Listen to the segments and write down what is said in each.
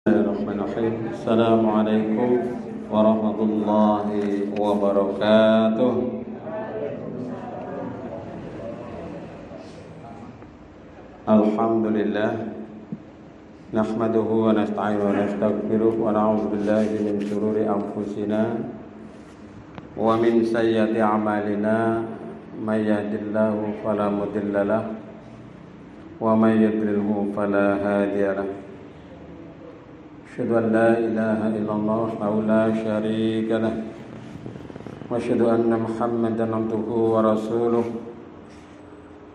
Bismillahirrahmanirrahim. Assalamualaikum warahmatullahi wabarakatuh. Alhamdulillah nahmaduhu wa nasta'inuhu wa nastaghfiruh wa na'udzu billahi min shururi anfusina wa min sayyiati a'malina may yahdihillahu fala mudilla lahu wa may yudlilhu fala hadiya lahu. Asyhadu an la ilaha illallah wa la syarika lah wa asyhadu anna Muhammadan abduhu wa rasuluh.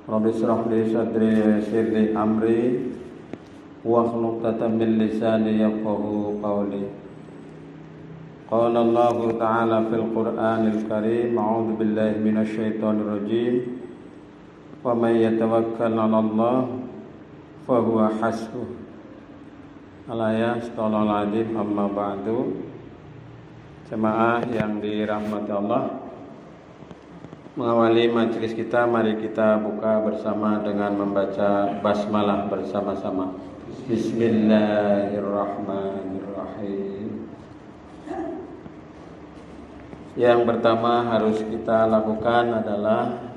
Rabbi shrah li sadri wa yassir li amri wahlul 'uqdatam min lisani yafqahu qawli. Qala Allah ta'ala fil Qur'anil Karim, a'udzu billahi minasy syaithanir rajim. Wa may yatawakkal 'ala Allah fa huwa hasbuh. Al-ayat Astagfirullahaladzim, amma ba'du. Jemaah yang dirahmati Allah, mengawali majelis kita, mari kita buka bersama dengan membaca basmalah bersama-sama. Bismillahirrahmanirrahim. Yang pertama harus kita lakukan adalah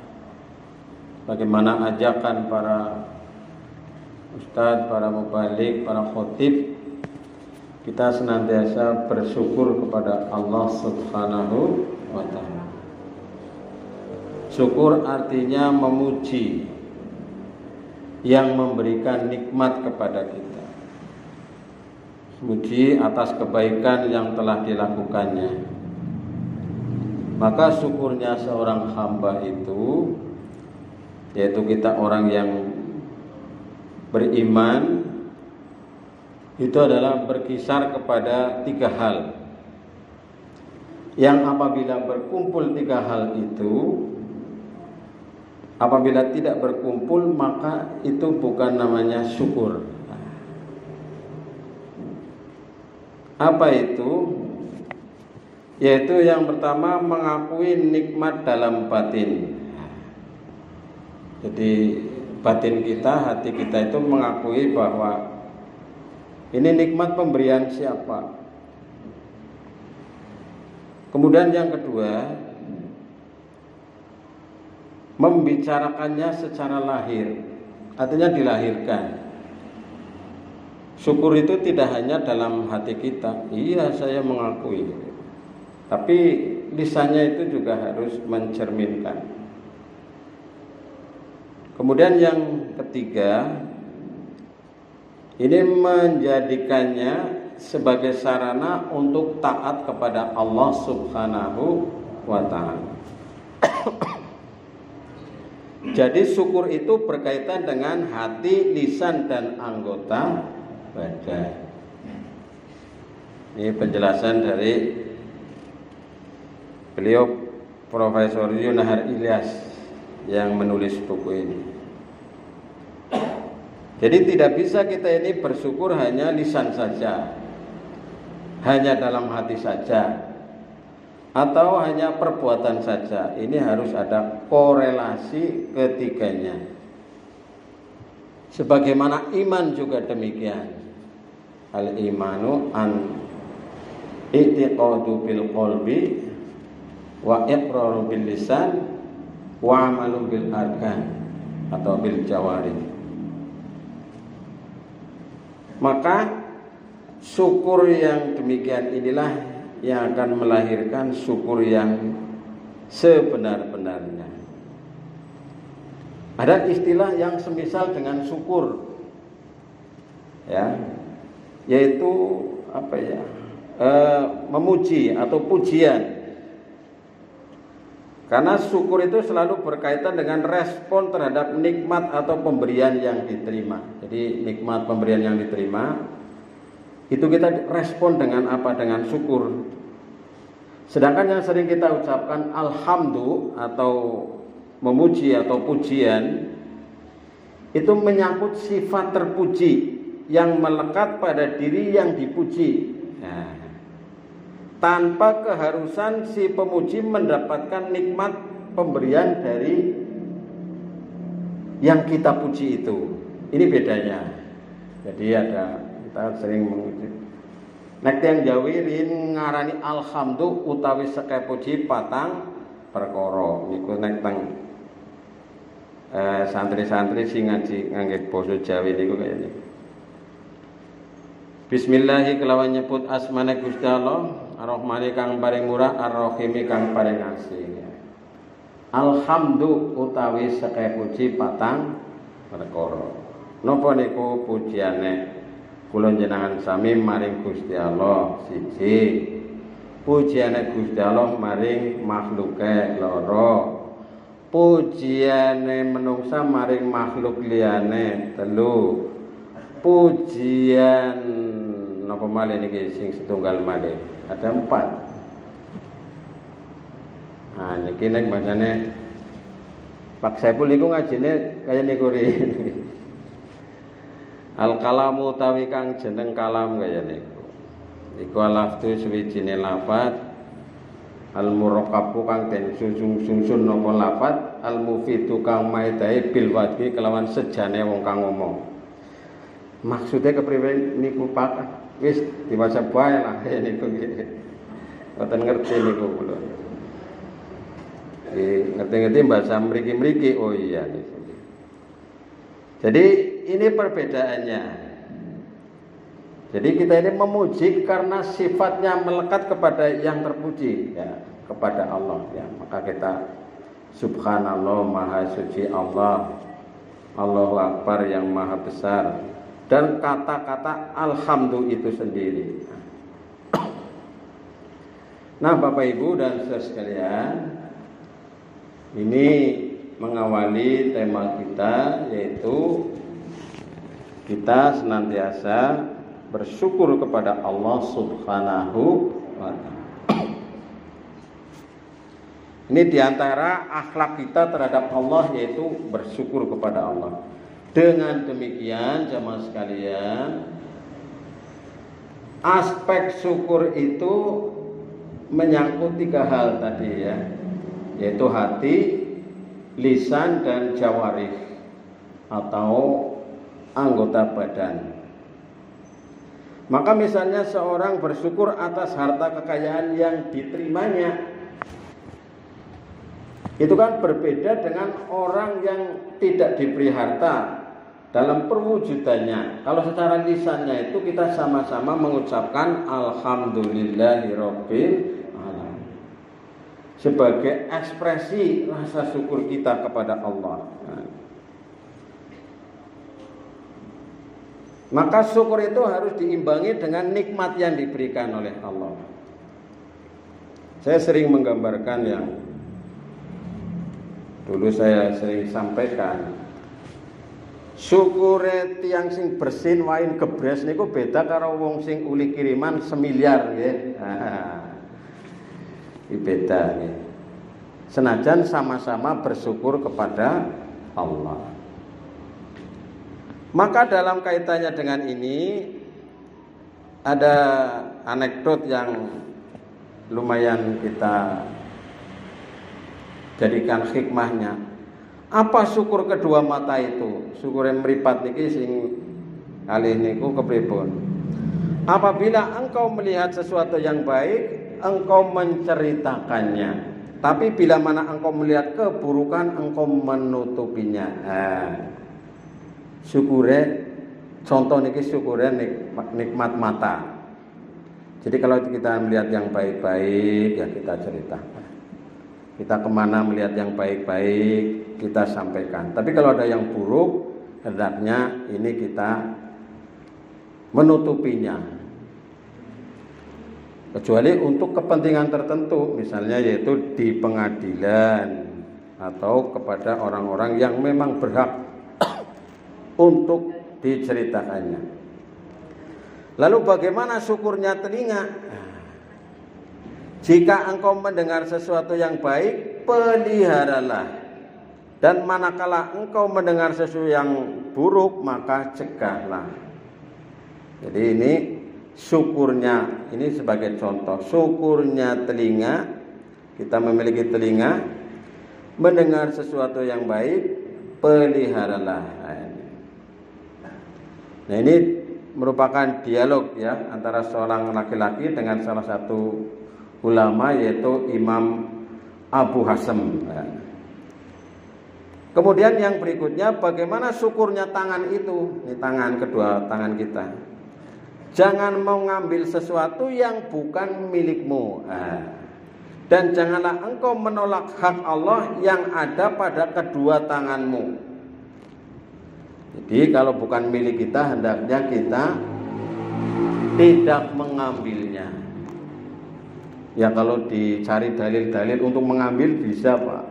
bagaimana ajakan para ustadz, para mubalik, para khotib, kita senantiasa bersyukur kepada Allah Subhanahu wa ta'ala. Syukur artinya memuji yang memberikan nikmat kepada kita, memuji atas kebaikan yang telah dilakukannya. Maka syukurnya seorang hamba itu, yaitu kita orang yang beriman, itu adalah berkisar kepada tiga hal, yang apabila berkumpul tiga hal itu, apabila tidak berkumpul maka itu bukan namanya syukur. Apa itu? Yaitu yang pertama, mengakui nikmat dalam batin. Jadi batin kita, hati kita itu mengakui bahwa ini nikmat pemberian siapa. Kemudian yang kedua, membicarakannya secara lahir, artinya dilahirkan. Syukur itu tidak hanya dalam hati kita, iya saya mengakui, tapi lisannya itu juga harus mencerminkan. Kemudian yang ketiga, ini menjadikannya sebagai sarana untuk taat kepada Allah Subhanahu wa ta'ala. Jadi syukur itu berkaitan dengan hati, lisan, dan anggota badan. Ini penjelasan dari beliau Profesor Yunahar Ilyas yang menulis buku ini. Jadi tidak bisa kita ini bersyukur hanya lisan saja, hanya dalam hati saja, atau hanya perbuatan saja. Ini harus ada korelasi ketiganya. Sebagaimana iman juga demikian. Al-imanu an i'tiqadu bil qalbi wa iqraru bil lisan wa amalu bil arkan atau bil jawari. Maka syukur yang demikian inilah yang akan melahirkan syukur yang sebenar-benarnya. Ada istilah yang semisal dengan syukur, ya, yaitu apa ya? Memuji atau pujian. Karena syukur itu selalu berkaitan dengan respon terhadap nikmat atau pemberian yang diterima. Jadi nikmat pemberian yang diterima itu kita respon dengan apa? Dengan syukur. Sedangkan yang sering kita ucapkan alhamdulillah atau memuji atau pujian, itu menyangkut sifat terpuji yang melekat pada diri yang dipuji. Nah, tanpa keharusan si pemuji mendapatkan nikmat pemberian dari yang kita puji itu. Ini bedanya. Jadi ada Kita sering menguji. Nek tiyang Jawi rin ngarani alhamdu utawi seke puji patang perkara. Niku nek teng santri-santri sing ngaji ngangge basa Jawi niku kaya niku. Bismillahi kelawan nyebut asmane Gusti Allah, Ar-Rahmani kang paring murah, Ar-Rahimi kang paring asih. Alhamdu utawi seke puji patang perkara. Napa niku pujiane? Kula njenengan sami maring Gusti Allah siji. Pujiane Gusti Allah maring makhluke loro. Pujiane menungsa maring makhluk liyane telu. Pujian napa malih niki sing setunggal malih? Ada 4. Nah, niki nek bacane Pak Saipul niku ngajine kaya niku ri. Al kalamu utawi kang jeneng kalam kaya niku. Iku lafzu suwijine lafaz al murakabu kang den susun napa lafaz al mufidu kang maedai bil wadhi kelawan sejane wong kang ngomong. Maksudnya kepriwe niku Pak? Wis diwaca bae lah niku nggih. Mboten ngerti niku kula. Ngerti-ngerti bahasa mriki-mriki. Oh iya niku. Jadi ini perbedaannya. Jadi kita ini memuji karena sifatnya melekat kepada yang terpuji, ya, kepada Allah, ya. Maka kita subhanallah, maha suci Allah, Allahu Akbar yang maha besar, dan kata-kata alhamdulillah itu sendiri. Nah, Bapak Ibu dan saudara sekalian, ini mengawali tema kita, yaitu kita senantiasa bersyukur kepada Allah Subhanahu wa ta'ala. Ini diantara akhlak kita terhadap Allah, yaitu bersyukur kepada Allah. Dengan demikian jamaah sekalian, aspek syukur itu menyangkut 3 hal tadi, ya, yaitu hati, lisan, dan jawarih atau anggota badan. Maka misalnya seorang bersyukur atas harta kekayaan yang diterimanya, itu kan berbeda dengan orang yang tidak diberi harta dalam perwujudannya. Kalau secara lisannya itu kita sama-sama mengucapkan alhamdulillahirabbil alamin sebagai ekspresi rasa syukur kita kepada Allah. Maka syukur itu harus diimbangi dengan nikmat yang diberikan oleh Allah. Saya sering menggambarkan yang dulu saya sering sampaikan. Syukure tiyang sing bersin wain gebres niku beda karo wong sing uli kiriman semiliar nggih. Iki beda nggih. Senajan sama-sama bersyukur kepada Allah. Maka dalam kaitannya dengan ini ada anekdot yang lumayan kita jadikan hikmahnya. Apa syukur kedua mata itu? Syukur yang meripat niki sing kalih niku kepripun? Apabila engkau melihat sesuatu yang baik, engkau menceritakannya. Tapi bila mana engkau melihat keburukan, engkau menutupinya. Syukure, contoh niki syukure nikmat mata. Jadi kalau kita melihat yang baik-baik, ya kita ceritakan. Kita kemana melihat yang baik-baik, kita sampaikan. Tapi kalau ada yang buruk, hendaknya ini kita menutupinya. Kecuali untuk kepentingan tertentu, misalnya yaitu di pengadilan atau kepada orang-orang yang memang berhak untuk diceritakannya. Lalu bagaimana syukurnya telinga? Jika engkau mendengar sesuatu yang baik, peliharalah. Dan manakala engkau mendengar sesuatu yang buruk, maka cegahlah. Jadi ini syukurnya, ini sebagai contoh. Syukurnya telinga, kita memiliki telinga, mendengar sesuatu yang baik, peliharalah. Nah ini merupakan dialog ya antara seorang laki-laki dengan salah satu ulama yaitu Imam Abu Hasan. Kemudian yang berikutnya bagaimana syukurnya tangan itu, ini tangan, kedua tangan kita. Jangan mau ngambil sesuatu yang bukan milikmu. Dan janganlah engkau menolak hak Allah yang ada pada kedua tanganmu. Jadi kalau bukan milik kita, hendaknya kita tidak mengambilnya. Ya kalau dicari dalil-dalil untuk mengambil bisa Pak.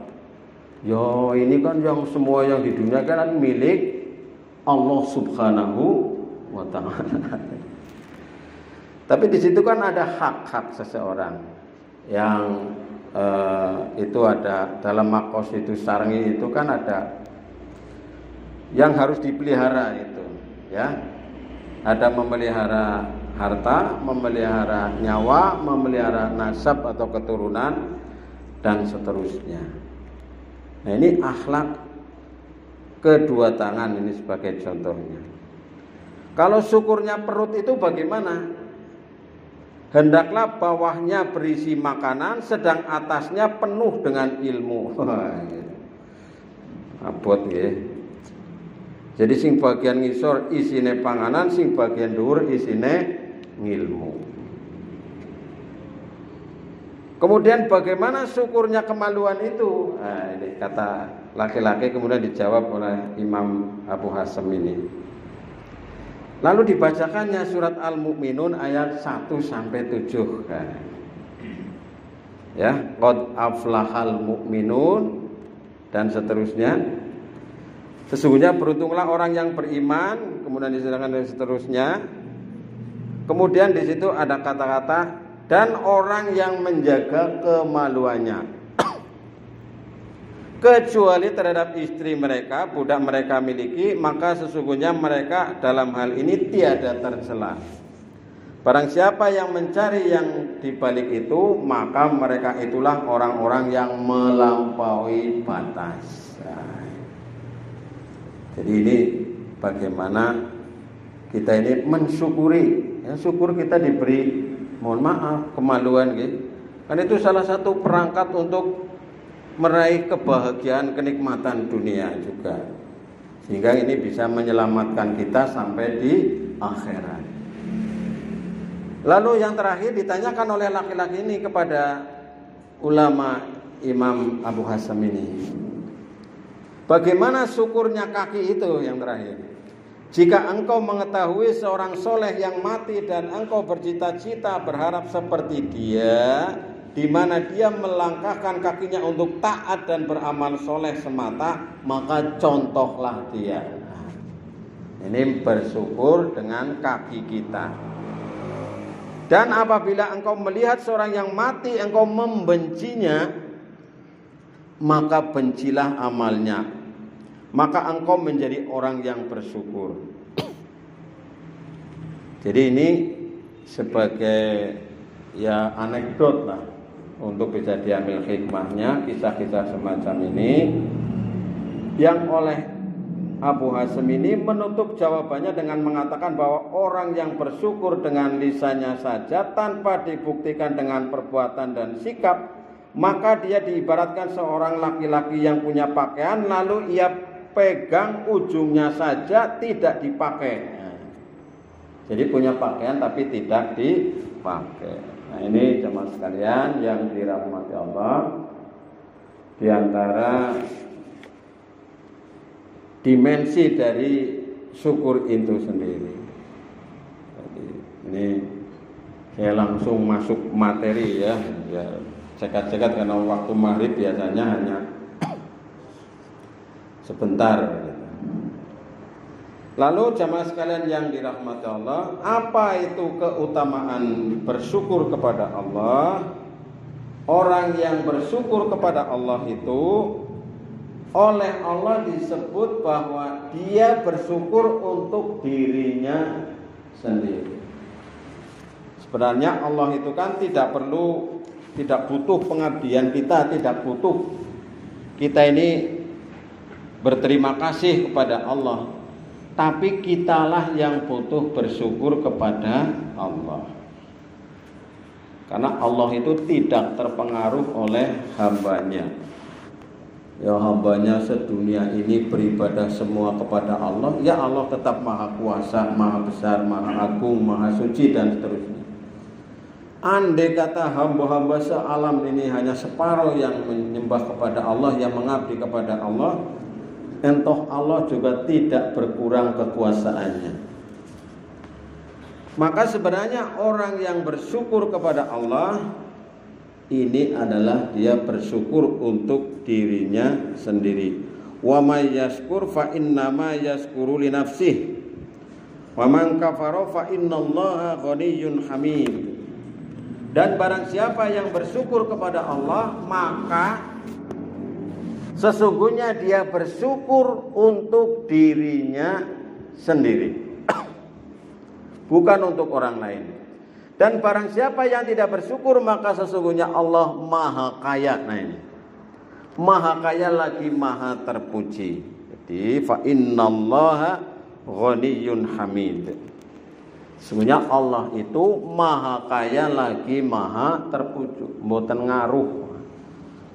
Yo ini kan yang semua yang di dunia kan milik Allah Subhanahu wa Ta'ala. Tapi di situ kan ada hak-hak seseorang yang itu ada dalam Maqasidus Syar'i itu kan ada yang harus dipelihara itu ya. Ada memelihara harta, memelihara nyawa, memelihara nasab atau keturunan dan seterusnya. Nah, ini akhlak kedua tangan ini sebagai contohnya. Kalau syukurnya perut itu bagaimana? Hendaklah bawahnya berisi makanan, sedang atasnya penuh dengan ilmu. Abot ya. Jadi sing bagian ngisor isine panganan, sing bagian dhuwur isine ngilmu. Kemudian bagaimana syukurnya kemaluan itu? Nah, ini kata laki-laki kemudian dijawab oleh Imam Abu Hasan ini. Lalu dibacakannya surat Al-Mu'minun ayat 1 sampai 7. Ya, qad aflahal mu'minun dan seterusnya. Sesungguhnya beruntunglah orang yang beriman, kemudian disebutkan dan seterusnya. Kemudian di situ ada kata-kata dan orang yang menjaga kemaluannya. Kecuali terhadap istri mereka, budak mereka miliki, maka sesungguhnya mereka dalam hal ini tiada tercela. Barang siapa yang mencari yang dibalik itu, maka mereka itulah orang-orang yang melampaui batas. Jadi ini bagaimana kita ini mensyukuri, ya, syukur kita diberi, mohon maaf, kemaluan gitu. Kan itu salah satu perangkat untuk meraih kebahagiaan kenikmatan dunia juga, sehingga ini bisa menyelamatkan kita sampai di akhirat. Lalu yang terakhir ditanyakan oleh laki-laki ini kepada ulama Imam Abu Hasan ini, bagaimana syukurnya kaki itu yang terakhir? Jika engkau mengetahui seorang soleh yang mati dan engkau bercita-cita berharap seperti dia, di mana dia melangkahkan kakinya untuk taat dan beramal soleh semata, maka contohlah dia. Ini bersyukur dengan kaki kita. Dan apabila engkau melihat seorang yang mati, engkau membencinya, maka bencilah amalnya, maka engkau menjadi orang yang bersyukur. Jadi ini sebagai ya anekdot lah, untuk bisa diambil hikmahnya, kisah-kisah semacam ini yang oleh Abu Hasan ini menutup jawabannya dengan mengatakan bahwa orang yang bersyukur dengan lisannya saja tanpa dibuktikan dengan perbuatan dan sikap, maka dia diibaratkan seorang laki-laki yang punya pakaian lalu ia pegang ujungnya saja tidak dipakai. Jadi punya pakaian tapi tidak dipakai. Nah ini jemaah sekalian yang dirahmati Allah, di antara dimensi dari syukur itu sendiri. Jadi ini saya langsung masuk materi ya cekat-cekat karena waktu maghrib biasanya hanya sebentar. Lalu jamaah sekalian yang dirahmati Allah, apa itu keutamaan bersyukur kepada Allah? Orang yang bersyukur kepada Allah itu oleh Allah disebut bahwa dia bersyukur untuk dirinya sendiri. Sebenarnya Allah itu kan tidak butuh pengabdian kita, tidak butuh kita ini berterima kasih kepada Allah. Tapi kitalah yang butuh bersyukur kepada Allah. Karena Allah itu tidak terpengaruh oleh hambanya. Ya hambanya sedunia ini beribadah semua kepada Allah, ya Allah tetap maha kuasa, maha besar, maha agung, maha suci dan seterusnya. Andai kata hamba-hamba sealam ini hanya separuh yang menyembah kepada Allah, yang mengabdi kepada Allah, entah Allah juga tidak berkurang kekuasaannya. Maka sebenarnya orang yang bersyukur kepada Allah ini adalah dia bersyukur untuk dirinya sendiri. Wa may yashkur fa innama yashkuru li nafsihi. Wa man kafara fa innallaha ghaniyyun hamid. Dan barang siapa yang bersyukur kepada Allah, maka sesungguhnya dia bersyukur untuk dirinya sendiri. Bukan untuk orang lain. Dan barang siapa yang tidak bersyukur, maka sesungguhnya Allah maha kaya. Nah ini, maha kaya lagi maha terpuji. Jadi fa innallaha ghaniyyun hamid. Sesungguhnya Allah itu maha kaya lagi maha terpuji. Mboten ngaruh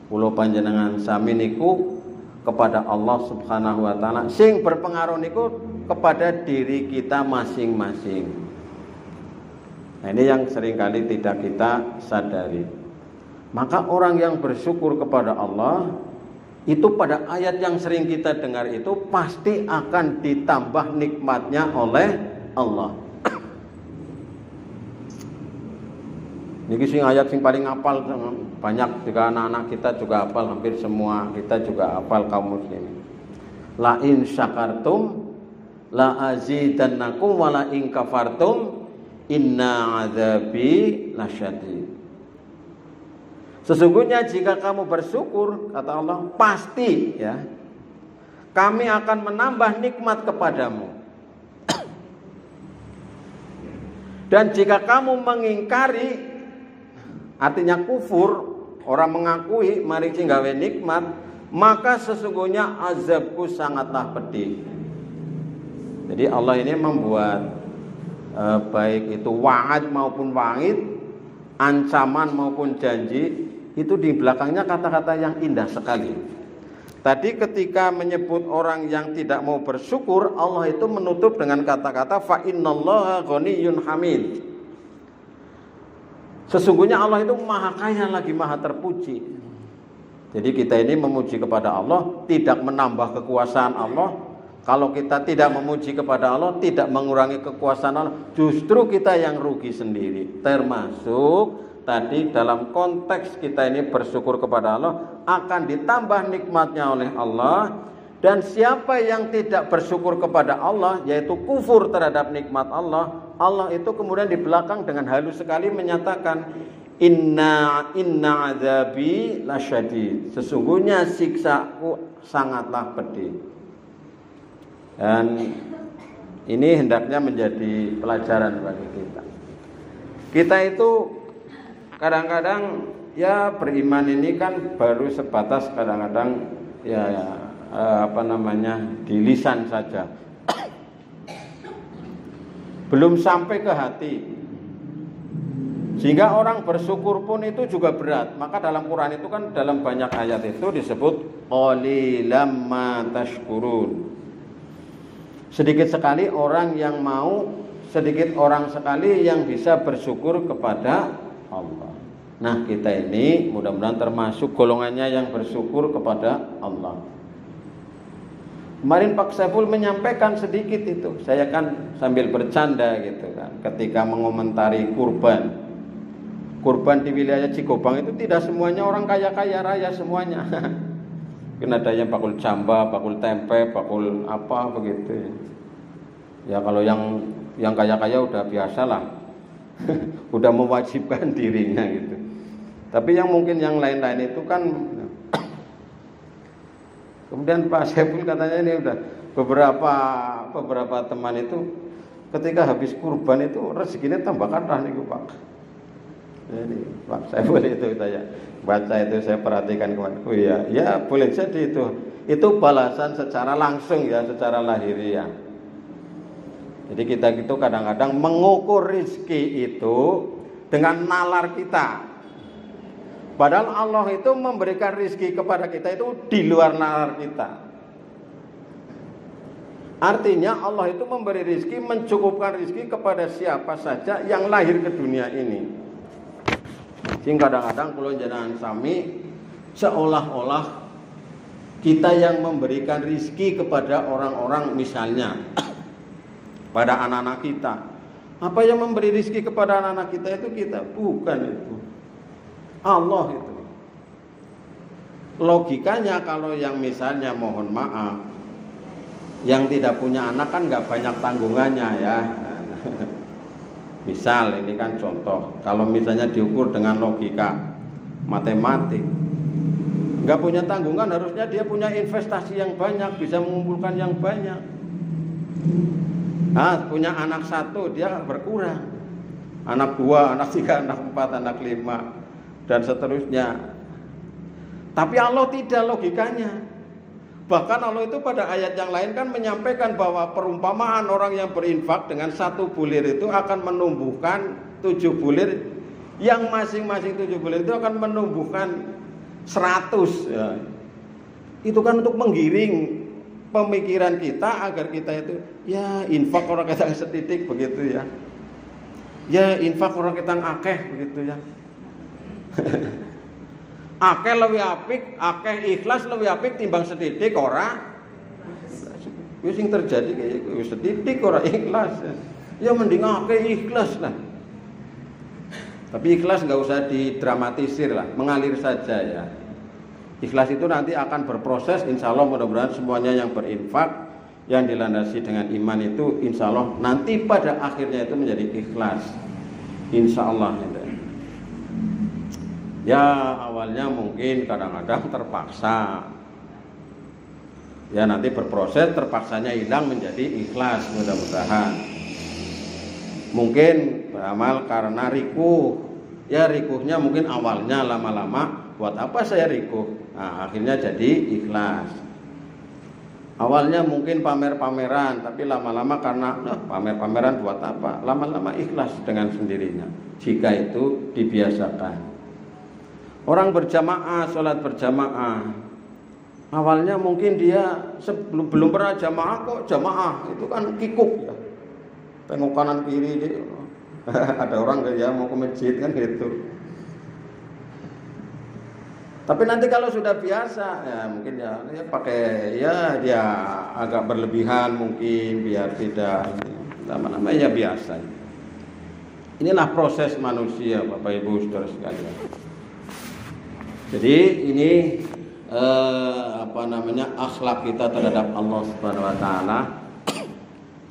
kula panjenengan sami niku kepada Allah Subhanahu wa taala. Sing berpengaruh niku kepada diri kita masing-masing. Nah ini yang seringkali tidak kita sadari. Maka orang yang bersyukur kepada Allah itu pada ayat yang sering kita dengar itu pasti akan ditambah nikmatnya oleh Allah. Niki sing ayat sing paling hafal, banyak juga anak-anak kita juga hafal, hampir semua kita juga hafal kaum muslimin. La in syakartum la azidannakum wa la in kafartum inna adzabi lasyadid. Sesungguhnya jika kamu bersyukur, kata Allah, pasti ya kami akan menambah nikmat kepadamu. Dan jika kamu mengingkari, artinya kufur, orang mengakui mari gawe nikmat, maka sesungguhnya azabku sangatlah pedih. Jadi Allah ini membuat baik itu wa'ad maupun wa'id, ancaman maupun janji, itu di belakangnya kata-kata yang indah sekali. Tadi ketika menyebut orang yang tidak mau bersyukur, Allah itu menutup dengan kata-kata fa innallaha ghaniyyun hamid. Sesungguhnya Allah itu maha kaya lagi maha terpuji. Jadi kita ini memuji kepada Allah tidak menambah kekuasaan Allah. Kalau kita tidak memuji kepada Allah, tidak mengurangi kekuasaan Allah, justru kita yang rugi sendiri. Termasuk tadi dalam konteks kita ini bersyukur kepada Allah, akan ditambah nikmatnya oleh Allah. Dan siapa yang tidak bersyukur kepada Allah, yaitu kufur terhadap nikmat Allah, Allah itu kemudian di belakang dengan halus sekali menyatakan inna adzabi lasyadid. Sesungguhnya siksaku sangatlah pedih. Dan ini hendaknya menjadi pelajaran bagi kita. Kita itu kadang-kadang ya beriman ini kan baru sebatas kadang-kadang di lisan saja. Belum sampai ke hati. Sehingga orang bersyukur pun itu juga berat. Maka dalam Quran itu kan dalam banyak ayat itu disebut qalilam ma tashkurun. Sedikit sekali orang yang mau, sedikit orang sekali yang bisa bersyukur kepada Allah. Nah kita ini mudah-mudahan termasuk golongannya yang bersyukur kepada Allah. Kemarin Pak Saiful menyampaikan sedikit itu. Saya kan sambil bercanda gitu kan, ketika mengomentari kurban. Kurban di wilayah Cikobang itu tidak semuanya orang kaya-kaya raya semuanya. Mungkin ada yang bakul jamba, bakul tempe, bakul apa begitu. Ya kalau yang kaya-kaya udah biasalah. Udah mewajibkan dirinya gitu. Tapi yang mungkin yang lain-lain itu kan kemudian Pak Saiful katanya ini udah beberapa teman itu ketika habis kurban itu rezekinya tambah kathah niku Pak. Jadi Pak Saiful itu saya baca itu saya perhatikan kemarin. Oh iya, ya boleh jadi itu balasan secara langsung ya, secara lahiriah. Jadi kita itu kadang-kadang mengukur rizki itu dengan nalar kita. Padahal Allah itu memberikan rizki kepada kita itu di luar nalar kita. Artinya Allah itu memberi rizki, mencukupkan rizki kepada siapa saja yang lahir ke dunia ini. Sehingga kadang-kadang kalau jenengan sami seolah-olah kita yang memberikan rizki kepada orang-orang, misalnya pada anak-anak kita. Apa yang memberi rizki kepada anak-anak kita itu kita, bukan itu. Allah itu. Logikanya kalau yang misalnya mohon maaf, yang tidak punya anak kan nggak banyak tanggungannya ya. Misal ini kan contoh, kalau misalnya diukur dengan logika matematik, nggak punya tanggungan, harusnya dia punya investasi yang banyak, bisa mengumpulkan yang banyak. Punya anak satu dia berkurang, anak dua, anak tiga, anak empat, anak lima, dan seterusnya. Tapi Allah tidak logikanya. Bahkan Allah itu pada ayat yang lain kan menyampaikan bahwa perumpamaan orang yang berinfak dengan 1 bulir itu akan menumbuhkan 7 bulir, yang masing-masing 7 bulir itu akan menumbuhkan 100 ya. Itu kan untuk menggiring pemikiran kita agar kita itu ya infak orang kita setitik begitu ya. Ya infak orang kita akeh begitu ya. Akeh lebih apik, akeh ikhlas lebih apik timbang setitik ora. Wis sing terjadi kayak wis setitik ora ikhlas. Ya mending akeh ikhlas lah. Tapi ikhlas enggak usah didramatisir lah, mengalir saja ya. Ikhlas itu nanti akan berproses, insya Allah mudah-mudahan semuanya yang berinfak, yang dilandasi dengan iman itu insya Allah nanti pada akhirnya itu menjadi ikhlas, insya Allah. Ya awalnya mungkin kadang-kadang terpaksa, ya nanti berproses, terpaksanya hilang menjadi ikhlas mudah-mudahan. Mungkin beramal karena rikuh, ya rikuhnya mungkin awalnya lama-lama, buat apa saya rikuh? Nah, akhirnya jadi ikhlas. Awalnya mungkin pamer-pameran, tapi lama-lama karena pamer-pameran buat apa? Lama-lama ikhlas dengan sendirinya, jika itu dibiasakan. Orang berjamaah, sholat berjamaah, awalnya mungkin dia belum pernah jamaah kok jamaah, itu kan kikuk ya, tengok kanan kiri dia. Ada orang ya mau ke masjid kan gitu. Tapi nanti kalau sudah biasa ya mungkin ya pakai ya dia agak berlebihan mungkin biar tidak lama-lama ya biasa. Inilah proses manusia Bapak Ibu Saudara sekalian. Jadi ini akhlak kita terhadap Allah Subhanahu wa taala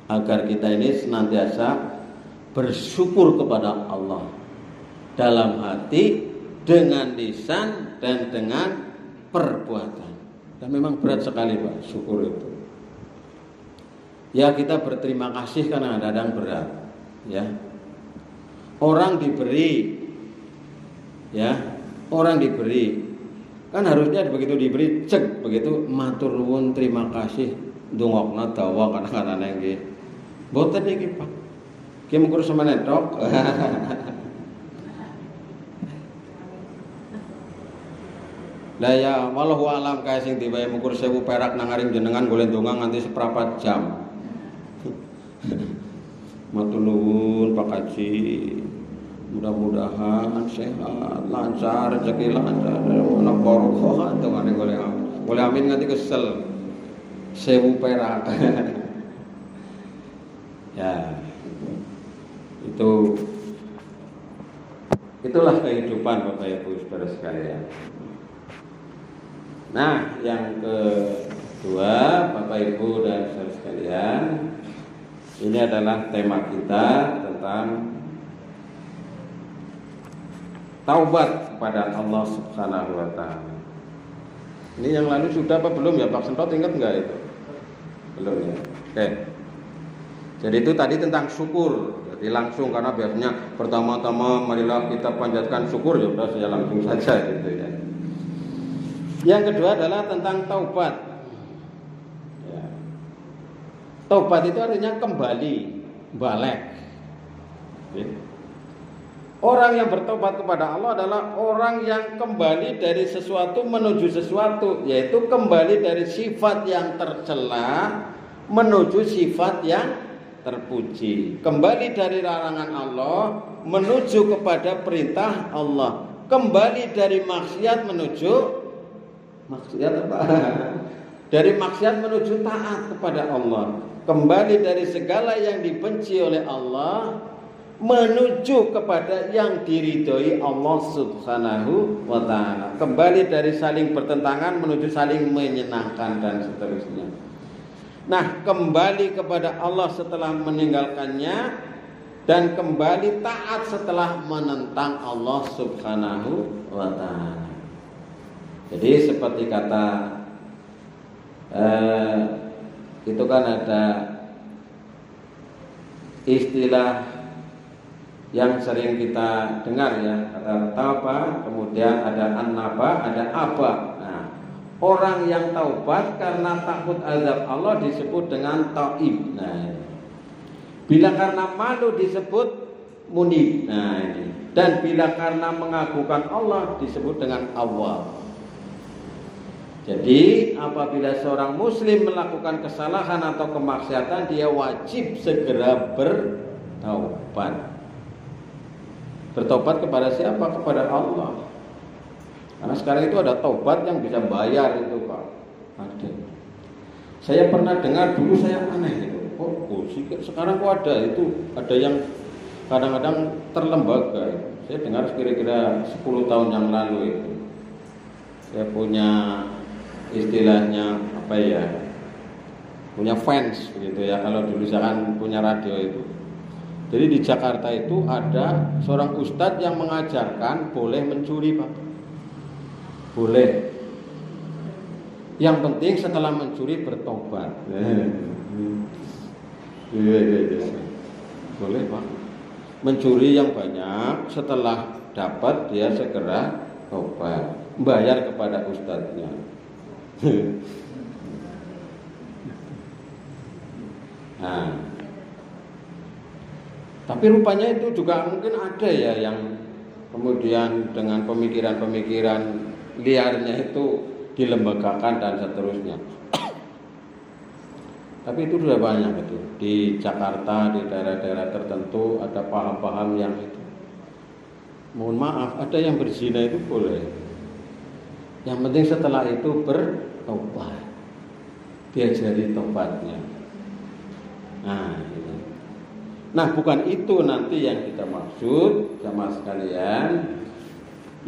agar kita ini senantiasa bersyukur kepada Allah dalam hati, dengan lisan dan dengan perbuatan. Dan memang berat sekali Pak syukur itu. Ya kita berterima kasih karena kadang berat. Ya orang diberi, ya orang diberi kan harusnya begitu diberi cek begitu matur nuwun terima kasih ndongakna dawa kadang-kadang nggih. Mboten iki Pak. Ki mung semene tok. Lah ya wallahu alam kae sing diwae mukur 1000 perak nang ngaring jenengan golek ndonga nganti seprapat jam. Matur nuwun Pak Haji. Mudah-mudahan sehat, lancar, rezeki lancar, ana barokah ndongane golek amin. Golek amin nganti kesel. 1000 perak. Ya. Itulah kehidupan Bapak Ibu Saudara sekalian. Nah, yang kedua, Bapak Ibu dan saudara sekalian, ini adalah tema kita tentang taubat kepada Allah Subhanahu wa taala. Ini yang lalu sudah apa belum ya Pak Sentot, ingat enggak itu? Belum ya. Oke. Jadi itu tadi tentang syukur. Jadi langsung karena biasanya pertama-tama marilah kita panjatkan syukur, ya udah saya langsung saja gitu ya. Yang kedua adalah tentang taubat. Ya. Taubat itu artinya kembali. balik. Orang yang bertobat kepada Allah adalah orang yang kembali dari sesuatu menuju sesuatu, yaitu kembali dari sifat yang tercela menuju sifat yang terpuji. Kembali dari larangan Allah menuju kepada perintah Allah. Kembali dari maksiat menuju maksiat apa? Dari maksiat menuju taat kepada Allah. Kembali dari segala yang dibenci oleh Allah menuju kepada yang diridhoi Allah Subhanahu wa ta'ala. Kembali dari saling bertentangan menuju saling menyenangkan dan seterusnya. Nah, kembali kepada Allah setelah meninggalkannya dan kembali taat setelah menentang Allah Subhanahu wa ta'ala. Jadi seperti kata itu kan ada istilah yang sering kita dengar ya, kata taubat, kemudian ada an-naba, ada aba. Nah, orang yang taubat karena takut azab Allah disebut dengan taib. Nah, bila karena malu disebut munib. Nah, ini. Dan bila karena mengagukan Allah disebut dengan awwab. Jadi apabila seorang muslim melakukan kesalahan atau kemaksiatan, dia wajib segera bertaubat. Bertobat kepada siapa? Kepada Allah. Karena sekarang itu ada taubat yang bisa bayar itu, Pak. Ada. Saya pernah dengar dulu, saya aneh gitu. Sekarang kok ada itu? Ada yang kadang-kadang terlembaga. Saya dengar kira-kira 10 tahun yang lalu itu. Saya punya istilahnya apa ya? Punya fans begitu ya. Kalau dulu saya kan punya radio itu. Jadi di Jakarta itu ada seorang ustadz yang mengajarkan boleh mencuri, Pak. Boleh. Yang penting setelah mencuri bertobat. Boleh, Pak. Mencuri yang banyak, setelah dapat dia segera tobat, bayar kepada ustadznya. Nah, tapi rupanya itu juga mungkin ada ya yang kemudian dengan pemikiran-pemikiran liarnya itu dilembagakan dan seterusnya. Tapi itu sudah banyak itu. Di Jakarta, di daerah-daerah tertentu ada paham-paham yang itu. Mohon maaf, ada yang berzina itu boleh. Yang penting setelah itu bertobat. Diajari tobatnya. Nah, bukan itu nanti yang kita maksud, jamaah sekalian.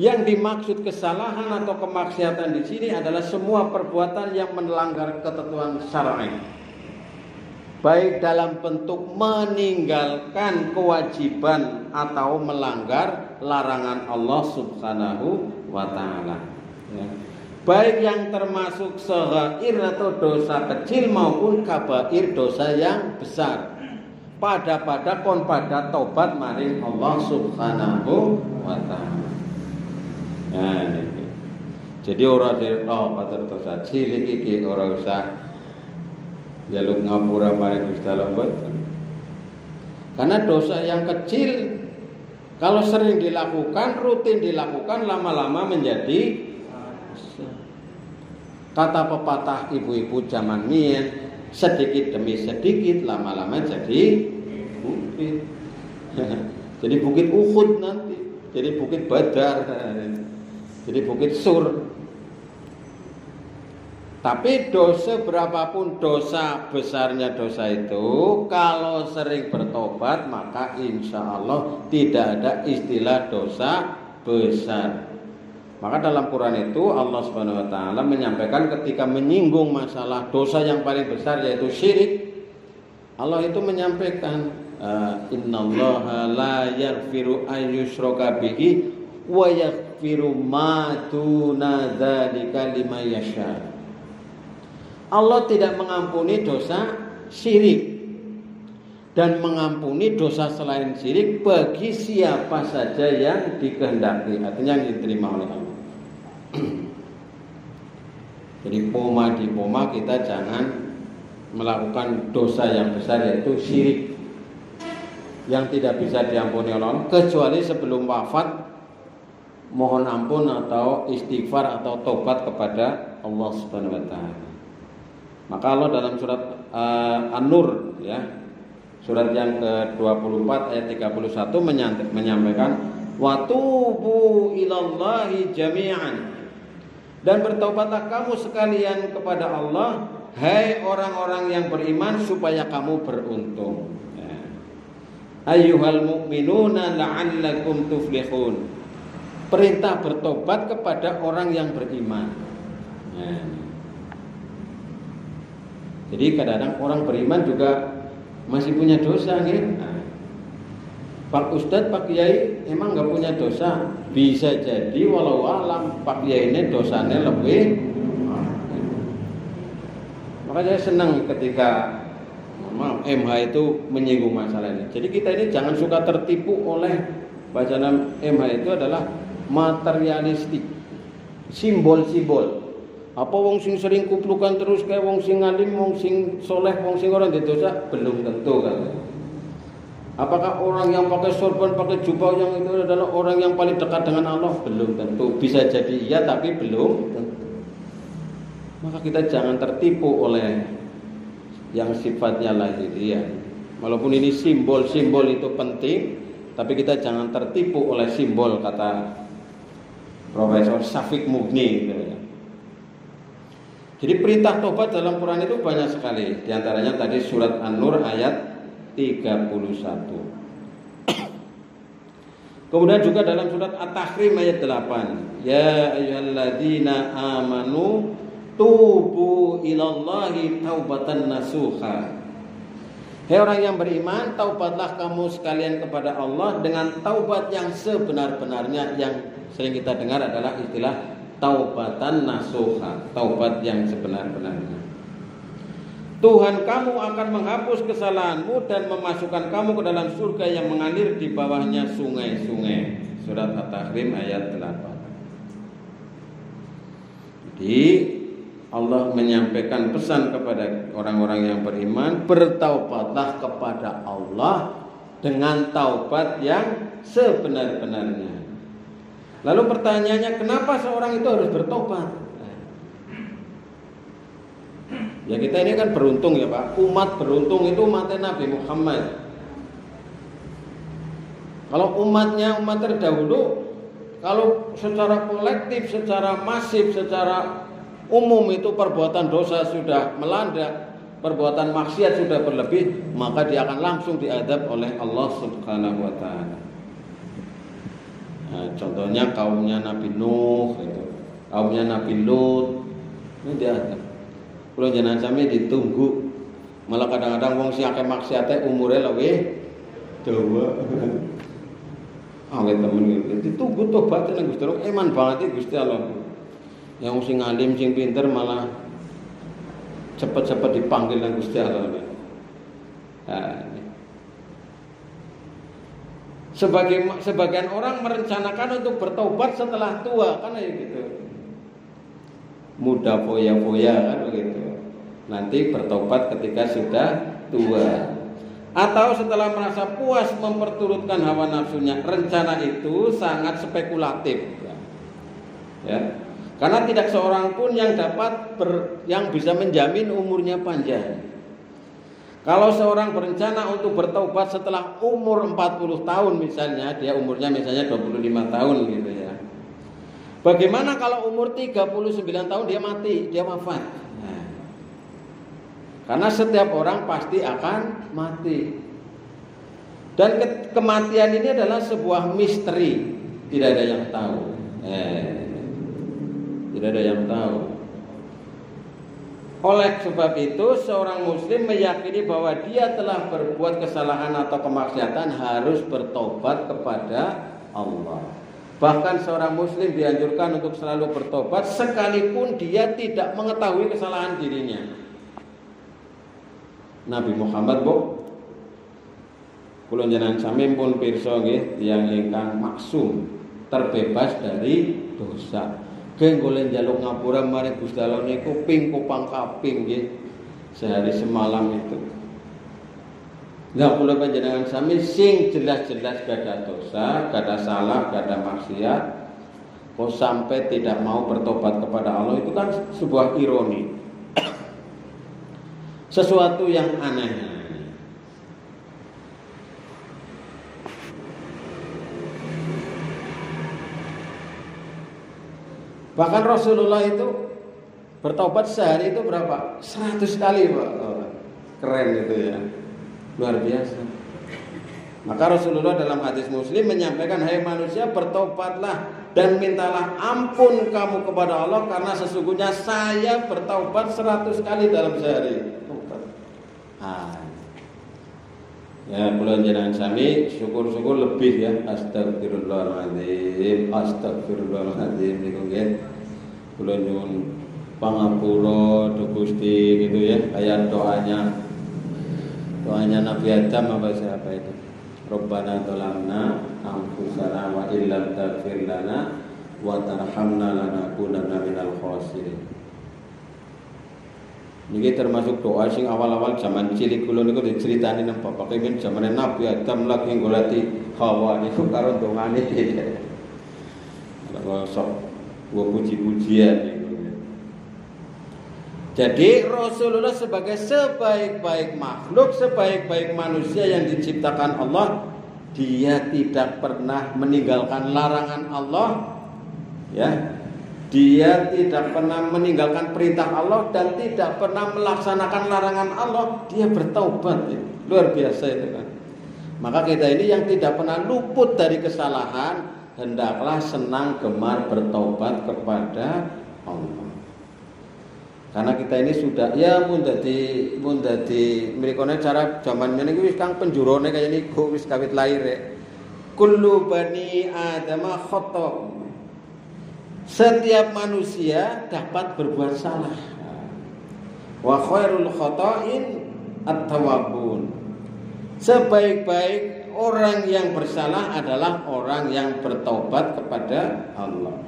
Yang dimaksud kesalahan atau kemaksiatan di sini adalah semua perbuatan yang melanggar ketentuan syar'i. Baik dalam bentuk meninggalkan kewajiban atau melanggar larangan Allah Subhanahu wa ta'ala. Ya. Baik yang termasuk saghair atau dosa kecil maupun kabair dosa yang besar. Pada tobat maring Allah Subhanahu wa ta'ala. Nah, ini. Jadi orang tobat dosa cilik iki ora usah jaluk ngapura maring Gusti Allah mboten. Karena dosa yang kecil kalau sering dilakukan, rutin dilakukan, lama-lama menjadi kata pepatah ibu-ibu zaman mien, sedikit demi sedikit lama-lama jadi bukit. Jadi bukit Uhud nanti, jadi bukit Badar, jadi bukit Sur. Tapi dosa berapapun dosa besarnya dosa itu, kalau sering bertobat maka insya Allah tidak ada istilah dosa besar. Maka dalam Quran itu Allah Subhanahu wa taala menyampaikan ketika menyinggung masalah dosa yang paling besar yaitu syirik, Allah itu menyampaikan innallaha la yaghfiru an yushraka bihi wa yaghfiru ma duna dzalika liman yasha. Allah tidak mengampuni dosa syirik dan mengampuni dosa selain syirik bagi siapa saja yang dikehendaki, artinya yang diterima oleh Allah. Jadi poma kita jangan melakukan dosa yang besar yaitu syirik. yang tidak bisa diampuni oleh Allah kecuali sebelum wafat mohon ampun atau istighfar atau tobat kepada Allah Subhanahu wa taala. Maka Allah dalam surat An-Nur ya, surat yang ke-24 ayat 31 menyampaikan wa tubu ilallahi jami'an, dan bertaubatlah kamu sekalian kepada Allah hai orang-orang yang beriman supaya kamu beruntung. Ayyuhal mu'minuna la'allakum tuflihun. Perintah bertobat kepada orang yang beriman. Jadi kadang-kadang orang beriman juga masih punya dosa nih. Pak Ustadz, Pak Kiai emang nggak punya dosa? Bisa jadi walau alam Pak Kiai ini dosanya lebih. Maka saya senang ketika MH itu menyinggung masalah ini. Jadi kita ini jangan suka tertipu oleh bacaan MH itu adalah materialistik, simbol-simbol. Apa wong sing sering kuplukan terus kayak wong sing ngalim, wong sing soleh, wong sing orang dosa? Belum tentu kan. Apakah orang yang pakai sorban, pakai jubah yang itu adalah orang yang paling dekat dengan Allah? Belum tentu. Bisa jadi iya tapi belum tentu. Maka kita jangan tertipu oleh yang sifatnya lahiriah. Walaupun ini simbol-simbol itu penting, tapi kita jangan tertipu oleh simbol, kata Profesor Syafiq Mughni. Jadi perintah tobat dalam Quran itu banyak sekali. Di antaranya tadi surat An-Nur ayat 31. Kemudian juga dalam surat At-Tahrim ayat 8. Ya ayyuhalladzina amanu tubu ilallahi taubatan nasuha. Hei orang yang beriman, taubatlah kamu sekalian kepada Allah dengan taubat yang sebenar-benarnya. Yang sering kita dengar adalah istilah taubatan nasuha, taubat yang sebenar-benarnya. Tuhan kamu akan menghapus kesalahanmu dan memasukkan kamu ke dalam surga yang mengalir di bawahnya sungai-sungai. Surat At-Tahrim ayat 8. Jadi Allah menyampaikan pesan kepada orang-orang yang beriman, bertaubatlah kepada Allah dengan taubat yang sebenar-benarnya. Lalu pertanyaannya, kenapa seorang itu harus bertobat? Ya kita ini kan beruntung ya Pak. Umat beruntung itu umatnya Nabi Muhammad. Kalau umatnya umat terdahulu, kalau secara kolektif, secara masif, secara umum itu perbuatan dosa sudah melanda, perbuatan maksiat sudah berlebih, maka dia akan langsung diadab oleh Allah Subhanahu wa taala. Nah, contohnya kaumnya Nabi Nuh itu, kaumnya Nabi Lut, ini diadab. Kalau jenengan sami ditunggu, malah kadang-kadang wong sing akeh maksiate umure luwih dawa. Awet temen iki ditunggu tobat nang Gusti Allah, eman banget iki Gusti Allah. Yang sing alim sing pinter malah cepet-cepet dipanggil nang Gusti Allah. Sebagian orang merencanakan untuk bertobat setelah tua, kan ya gitu. Muda foya-foya kan begitu. Nanti bertobat ketika sudah tua. Atau setelah merasa puas memperturutkan hawa nafsunya. Rencana itu sangat spekulatif. Ya. Karena tidak seorang pun yang yang bisa menjamin umurnya panjang. Kalau seorang berencana untuk bertaubat setelah umur 40 tahun misalnya, dia umurnya misalnya 25 tahun gitu ya. Bagaimana kalau umur 39 tahun dia mati, dia wafat? Nah, karena setiap orang pasti akan mati. Dan kematian ini adalah sebuah misteri, tidak ada yang tahu. Tidak ada yang tahu. Oleh sebab itu seorang muslim meyakini bahwa dia telah berbuat kesalahan atau kemaksiatan harus bertobat kepada Allah. Bahkan seorang muslim dianjurkan untuk selalu bertobat sekalipun dia tidak mengetahui kesalahan dirinya. Nabi Muhammad kula njenengan sami pun pirsa nggih tiyang ingkang maksum, terbebas dari dosa. Geng golek njaluk ngapura maring Gusti Allah niku ping kupang kaping nggih sehari semalam itu. Lah kula panjenengan sami sing jelas-jelas gak ada dosa, gak ada salah, gak ada maksiat, kok sampai tidak mau bertobat kepada Allah, itu kan sebuah ironi. Sesuatu yang aneh. Bahkan Rasulullah itu bertobat sehari itu berapa? 100 kali, Pak. Oh, keren itu ya. Luar biasa. Maka Rasulullah dalam hadis Muslim menyampaikan, hai manusia, bertobatlah dan mintalah ampun kamu kepada Allah, karena sesungguhnya saya bertaubat 100 kali dalam sehari. Ya, kula jenengan sami syukur-syukur lebih ya. Astagfirullahaladzim, astagfirullahaladzim niku nggih. Kula nyuwun pangapura Gusti gitu ya, kayak doanya Nabi Adam apa siapa itu? Rabbana zalamna anfusana wa illam taghfir lana wa tarhamna lanakunanna minal khasirin. Niki termasuk doa sing awal-awal zaman cilik kula niku diceritani nang bapak kene zamane Nabi Adam lagi golati Hawa niku karo dongane. Kalau sok gua puji-pujian niku. Jadi Rasulullah sebagai sebaik-baik makhluk, sebaik-baik manusia yang diciptakan Allah, dia tidak pernah meninggalkan larangan Allah, ya. Dia tidak pernah meninggalkan perintah Allah dan tidak pernah melaksanakan larangan Allah. Dia bertaubat, ya. Luar biasa itu kan. Maka kita ini yang tidak pernah luput dari kesalahan, hendaklah senang gemar bertaubat kepada Allah. Karena kita ini sudah ya mun dadi mrikone cara zaman ngene iki wis kang penjurone kaya niku wis kawit lair rek. Kullu bani Adam khata'. Setiap manusia dapat berbuat salah. Wa khairul khata'in at-tawwabun. Sebaik-baik orang yang bersalah adalah orang yang bertobat kepada Allah.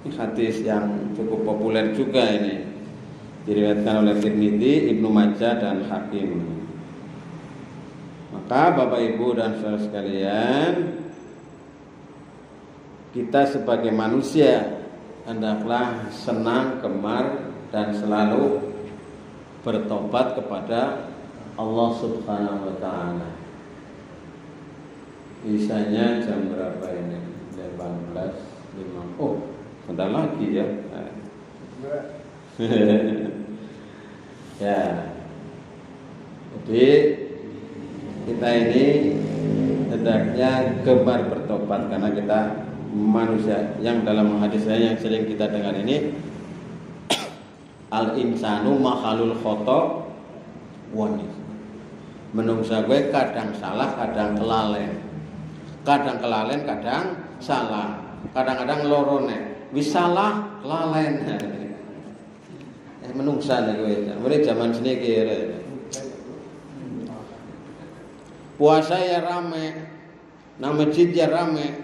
Ini hadis yang cukup populer juga ini. Diriwayatkan oleh Tirmidzi, Ibnu Majah dan Hakim. Maka Bapak Ibu dan saudara sekalian, kita sebagai manusia hendaklah senang, gemar dan selalu bertobat kepada Allah Subhanahu wa taala. Isanya jam berapa ini? 18.5. Oh, bentar lagi ya. Ya. Jadi kita ini hendaknya gemar bertobat karena kita manusia. Yang dalam hadis yang sering kita dengar ini, al insanu makhlul khata' wa nis. Menungsa gue kadang salah, kadang kelalen. Kadang kelalen, kadang salah. Kadang-kadang lorone. Wis salah, lalen. Menungsa gue. Mulai zaman sini kira. Puasa ya rame, nang masjid ya rame,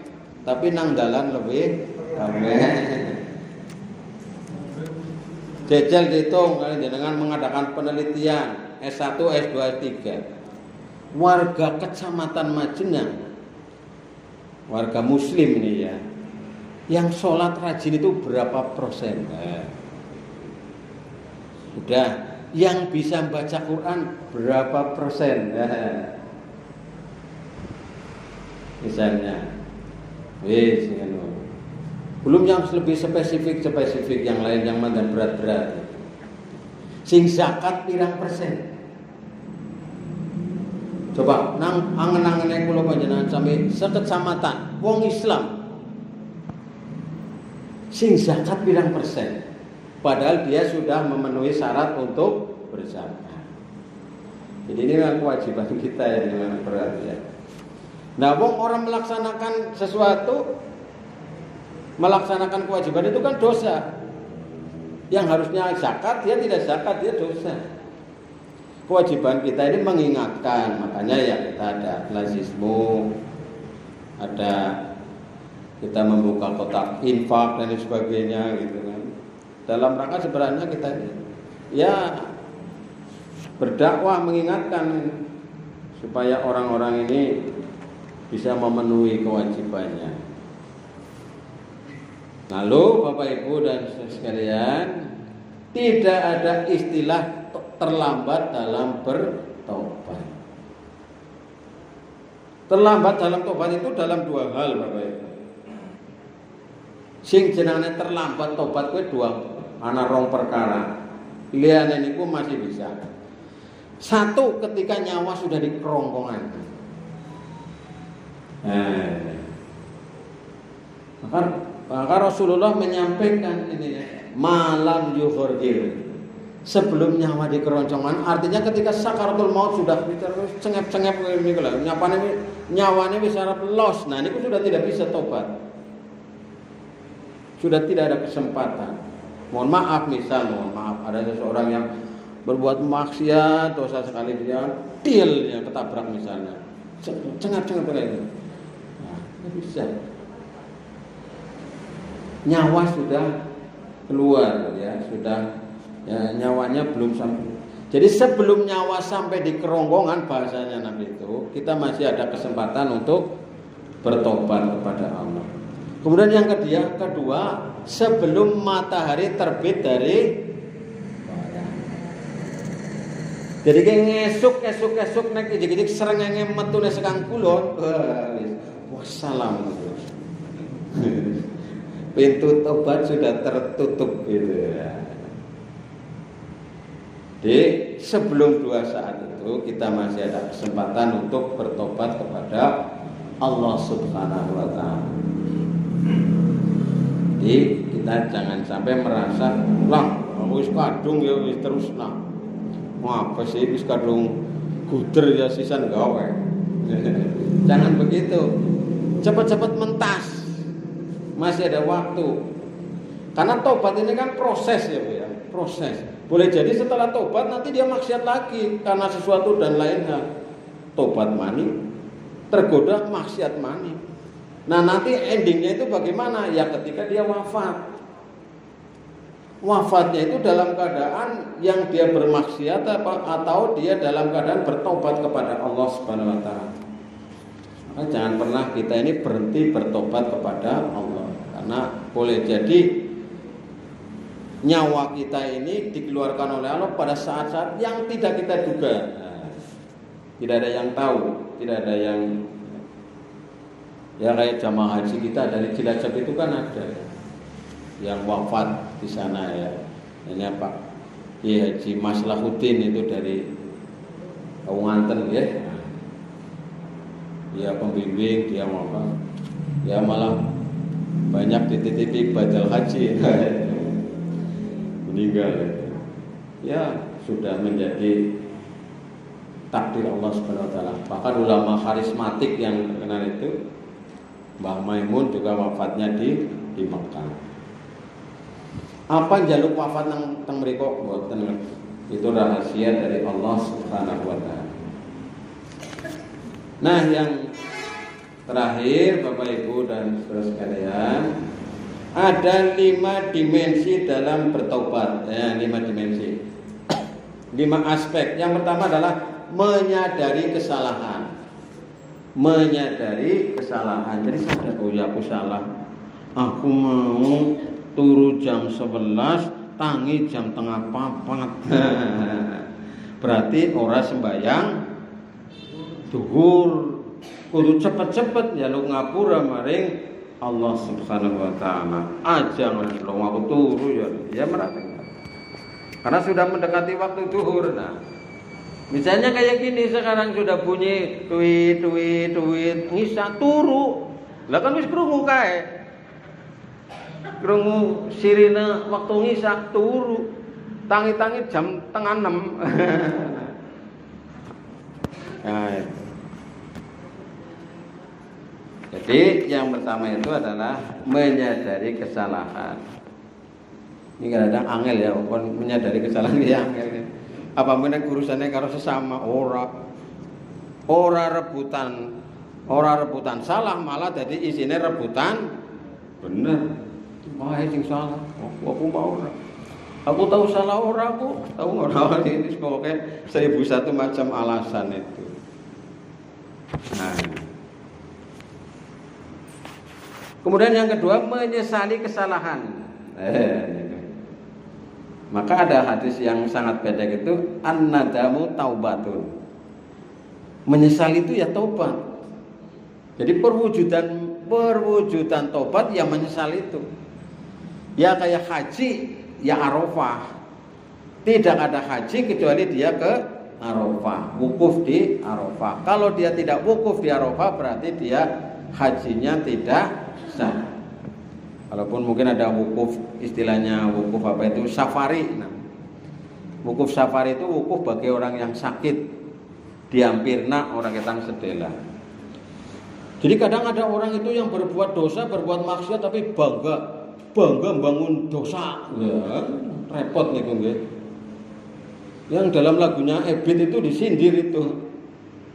tapi nang dalan lebih rame. Jajal dihitung dengan mengadakan penelitian S1, S2, S3. Warga Kecamatan Majenang, warga Muslim ini ya, yang sholat rajin itu berapa persen? Udah, yang bisa baca Quran berapa persen? Misalnya, belum yang lebih spesifik yang lain yang mandan berat-berat. Sing zakat pirang persen? Coba nang angen-angene kula panjenengan sampai sekecamatan wong Islam. Sing zakat pirang persen? Padahal dia sudah memenuhi syarat untuk berzakat. Jadi ini memang kewajiban kita yang memang berat ya. Nah, wong orang melaksanakan sesuatu, melaksanakan kewajiban itu kan dosa. Yang harusnya zakat, dia tidak zakat, dia dosa. Kewajiban kita ini mengingatkan, makanya ya kita ada lazismu, ada kita membuka kotak infak dan sebagainya gitu kan. Dalam rangka sebenarnya kita ya berdakwah mengingatkan supaya orang-orang ini bisa memenuhi kewajibannya. Lalu Bapak Ibu dan sekalian, tidak ada istilah terlambat dalam bertobat. Terlambat dalam tobat itu dalam dua hal, Bapak Ibu. Sing jenenge terlambat tobat kuwi dua ana rong perkara. Liyane niku masih bisa. Satu, ketika nyawa sudah di kerongkongan. Maka Rasulullah menyampaikan ini, malam yuhurgir, sebelum nyawa di keroncongan, artinya ketika sakaratul maut sudah cengep-cengep ini lah, nyawanya bisa los. Nah, ini sudah tidak bisa tobat, sudah tidak ada kesempatan. Mohon maaf, ada seseorang yang berbuat maksiat, dosa sekali dia ketabrak misalnya, cengep-cengep kayak gitu. Nah, tidak bisa. Nyawa sudah keluar, ya sudah, ya, nyawanya belum sampai. Jadi sebelum nyawa sampai di kerongkongan, bahasanya Nabi itu, kita masih ada kesempatan untuk bertobat kepada Allah. Kemudian yang kedua, sebelum matahari terbit dari barat. Jadi kayak ngesuk nek ijik-ijik srengenge metune sekang kulon, wassalam. Pintu tobat sudah tertutup gitu ya. Jadi sebelum dua saat itu kita masih ada kesempatan untuk bertobat kepada Allah Subhanahu wa Ta'ala. Jadi kita jangan sampai merasa, lah wis kadung ya wis terus nah. Apa sih wis kadung guder ya sisan gawe. Jangan begitu. Cepat-cepat mentas. Masih ada waktu. Karena tobat ini kan proses ya Bu ya, proses. Boleh jadi setelah tobat nanti dia maksiat lagi karena sesuatu dan lainnya. Tobat mani, tergoda maksiat mani. Nah, nanti endingnya itu bagaimana? Ya ketika dia wafat. Wafatnya itu dalam keadaan yang dia bermaksiat atau dia dalam keadaan bertobat kepada Allah Subhanahu wa Ta'ala. Jangan pernah kita ini berhenti bertobat kepada Allah, karena boleh jadi nyawa kita ini dikeluarkan oleh Allah pada saat-saat yang tidak kita duga. Tidak ada yang tahu, tidak ada yang, ya kayak jamaah haji kita dari Cilacap itu kan ada yang wafat di sana ya. Ini Pak Haji Maslahuddin itu dari Kabupaten ya. Dia pembimbing, dia apa? Ya malah banyak dititipi badal haji. Meninggal. Ya sudah menjadi takdir Allah Subhanahu wa Ta'ala. Bahkan ulama karismatik yang terkenal itu, Mbah Maimun juga wafatnya di Mekah. Apa jaluk wafat nang teng mriku mboten, itu rahasia dari Allah Subhanahu wa Ta'ala. Nah, yang terakhir Bapak Ibu dan saudara sekalian, ada 5 dimensi dalam bertobat. Ya, 5 dimensi, 5 aspek. Yang pertama adalah menyadari kesalahan. Menyadari kesalahan. Jadi sadar, oh ya aku salah. Aku mau turu jam 11, tangi jam tengah 4. Berarti ora sembayang duhur, kudu cepet-cepet njaluk ngapura maring Allah Subhanahu wa Ta'ala. Aja ngono aku turu ya merasa. Karena sudah mendekati waktu duhur. Nah, misalnya kayak gini sekarang sudah bunyi tweet ngisa turu. Lah kan wis krungu kae. Krungu sirine waktu ngisa turu. Tangi-tangi jam tengah 6. Nah, jadi yang pertama itu adalah menyadari kesalahan. Ini kadang angel ya, menyadari kesalahan ya angel. Apa meneh urusannya karo sesama ora rebutan salah, malah jadi isine rebutan bener. Wae sing salah, aku mau ora. Aku tahu salah ora, aku tahu ora. Ini pokoknya 1001 macam alasan itu. Nah. Kemudian yang kedua, menyesali kesalahan. Maka ada hadis yang sangat pendek itu, an-nadamu taubatun. Menyesali itu ya taubat. Jadi perwujudan taubat ya menyesal itu. Ya kayak haji, ya Arafah. Tidak ada haji kecuali dia ke Arafah, wukuf di Arafah. Kalau dia tidak wukuf di Arafah berarti dia hajinya tidak sah. Walaupun mungkin ada wukuf, istilahnya wukuf apa itu, safari. Nah, wukuf safari itu wukuf bagi orang yang sakit, diampirna orang ketang sedela. Jadi kadang ada orang itu yang berbuat dosa, berbuat maksiat tapi bangga bangun dosa. Ya, repot nih gue. Yang dalam lagunya Ebit itu disindir itu.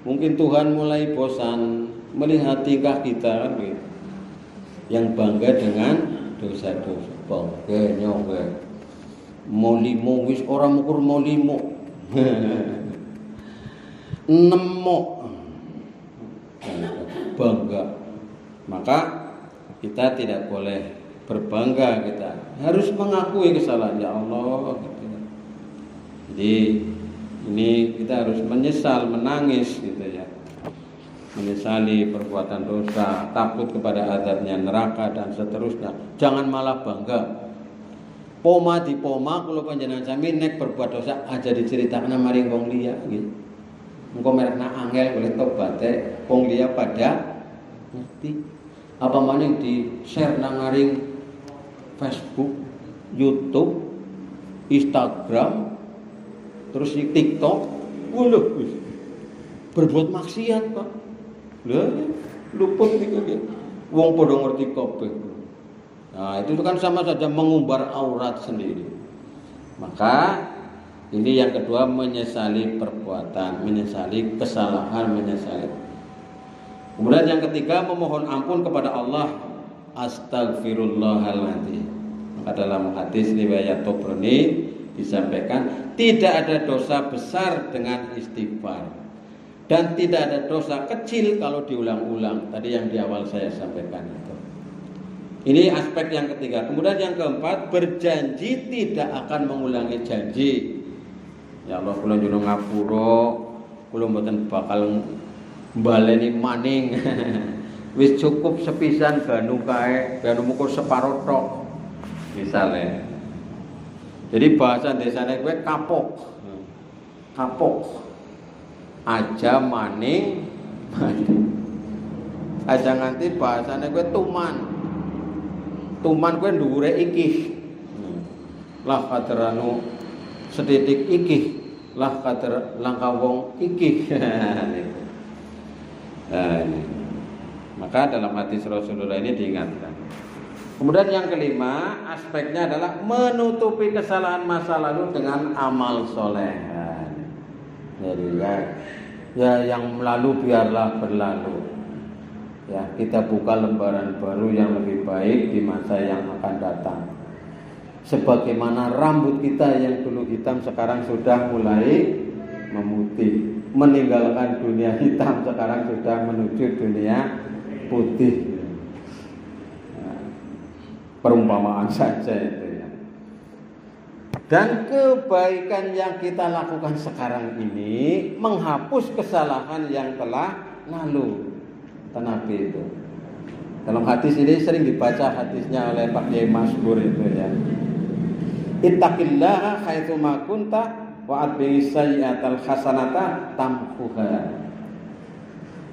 Mungkin Tuhan mulai bosan melihat tingkah kita kan gitu. Yang bangga dengan dosa-dosa. Bangga nyoba. Molimo wis orang mukur molimo. Nemo. Bangga. Maka kita tidak boleh berbangga, kita harus mengakui kesalahan ya Allah gitu. Jadi ini kita harus menyesal, menangis gitu ya, menyesali perbuatan dosa, takut kepada azabnya neraka dan seterusnya. Jangan malah bangga. Poma di poma kalau panjenengan sami nek berbuat dosa aja diceritakan maring wong liya gitu. Engko merekna angel oleh tobaté wong liya pada ngerti. Apa maning di share nang ngaring Facebook, YouTube, Instagram, terus di TikTok, waduh, berbuat maksiat Pak. Lah, luput niku nggih. Wong padha ngerti kabeh. Nah, itu kan sama saja mengumbar aurat sendiri. Maka ini yang kedua, menyesali perbuatan, menyesali kesalahan, menyesali. Kemudian yang ketiga, memohon ampun kepada Allah. Astagfirullahaladzim. Maka dalam hadis riwayat Tabrani disampaikan, tidak ada dosa besar dengan istighfar dan tidak ada dosa kecil kalau diulang-ulang. Tadi yang di awal saya sampaikan itu. Ini aspek yang ketiga. Kemudian yang keempat, berjanji tidak akan mengulangi janji. Ya Allah, kula nyuwun ngapura, kula mboten bakal mbaleni maning. Wis cukup sepisan ganu kae, ganu mukur separo tok. Misalnya. Jadi bahasa desane kowe kapok. Kapok. Aja maning. Aja nganti bahasane kowe tuman. Tuman kowe dhuwure ikih. Lah kaderanu setitik ikih. Lah kader langka wong ikih. Nah, ini. Maka dalam hadis Rasulullah ini diingatkan. Kemudian yang kelima, aspeknya adalah menutupi kesalahan masa lalu dengan amal soleh. Jadi ya yang lalu biarlah berlalu. Ya, kita buka lembaran baru yang lebih baik di masa yang akan datang. Sebagaimana rambut kita yang dulu hitam sekarang sudah mulai memutih, meninggalkan dunia hitam sekarang sudah menuju dunia putih. Perumpamaan saja itu ya. Dan kebaikan yang kita lakukan sekarang ini menghapus kesalahan yang telah lalu. Nabi itu dalam hadis ini sering dibaca hadisnya oleh Pak Kiai Masbur itu ya. Ittaqillaha haitsu ma kunta wa atbi'is sayyi'atal hasanata tamhuha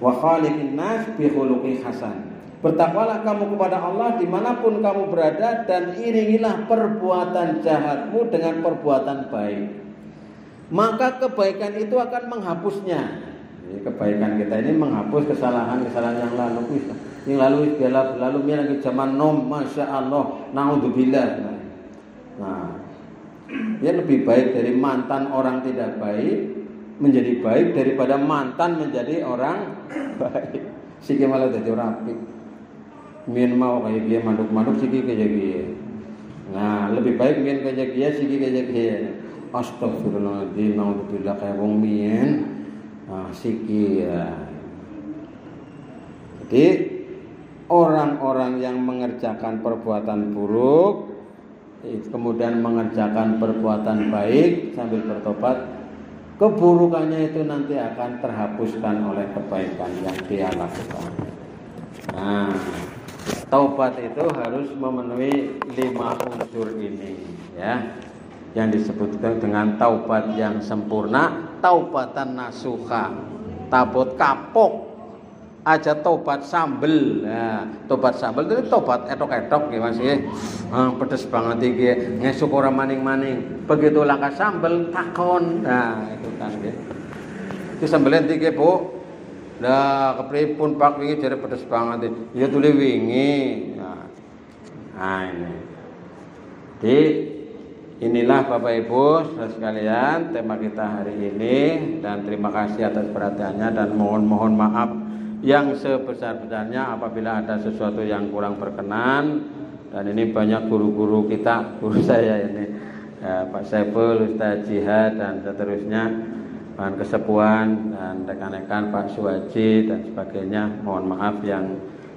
wa khaliqin nas bi khuluqin hasan. Bertakwalah kamu kepada Allah dimanapun kamu berada dan iringilah perbuatan jahatmu dengan perbuatan baik. Maka kebaikan itu akan menghapusnya. Jadi kebaikan kita ini menghapus kesalahan-kesalahan yang lalu. Yang lalu berlalu lagi zaman nom, masya Allah, naudzubillah. Nah, dia lebih baik dari mantan orang tidak baik menjadi baik daripada mantan menjadi orang baik. Siki malah jadi rapi. Mien mau kayak dia manduk-manduk siki kayak dia. Nah, lebih baik mien kayak dia siki kayak dia. Astagfirullahaladzim, naudzubillah kayak wong mien. Nah, siki ya. Jadi orang-orang yang mengerjakan perbuatan buruk kemudian mengerjakan perbuatan baik sambil bertobat, keburukannya itu nanti akan terhapuskan oleh kebaikan yang dia lakukan. Nah, taubat itu harus memenuhi 5 unsur ini, ya, yang disebutkan dengan taubat yang sempurna, taubatan nasuha, tabut kapok aja tobat sambel. Nah, tobat sambel itu tobat etok-etok ya Mas ya. Pedes banget iki, ngesuk ora maning-maning. Begitu langkah sambel takon. Nah, itu kan nggih. Iki sambelen iki, Bu. Lah kepripun Pak wingi jare pedes banget. Ya tule wingi. Nah, ini. Jadi inilah Bapak Ibu saudara sekalian tema kita hari ini, dan terima kasih atas perhatiannya dan mohon maaf yang sebesar-besarnya apabila ada sesuatu yang kurang berkenan. Dan ini banyak guru-guru kita, guru saya ini Pak Saiful, Ustaz Jihad dan seterusnya, Pak Kesepuan dan rekan-rekan Pak Suwaji dan sebagainya. Mohon maaf yang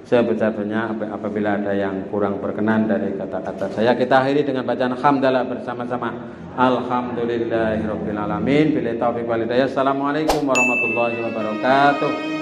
sebesar-besarnya apabila ada yang kurang berkenan dari kata-kata saya. Kita akhiri dengan bacaan hamdalah bersama-sama. Alhamdulillahirabbil alamin. Billahi taufiq wal hidayah. Assalamualaikum warahmatullahi wabarakatuh.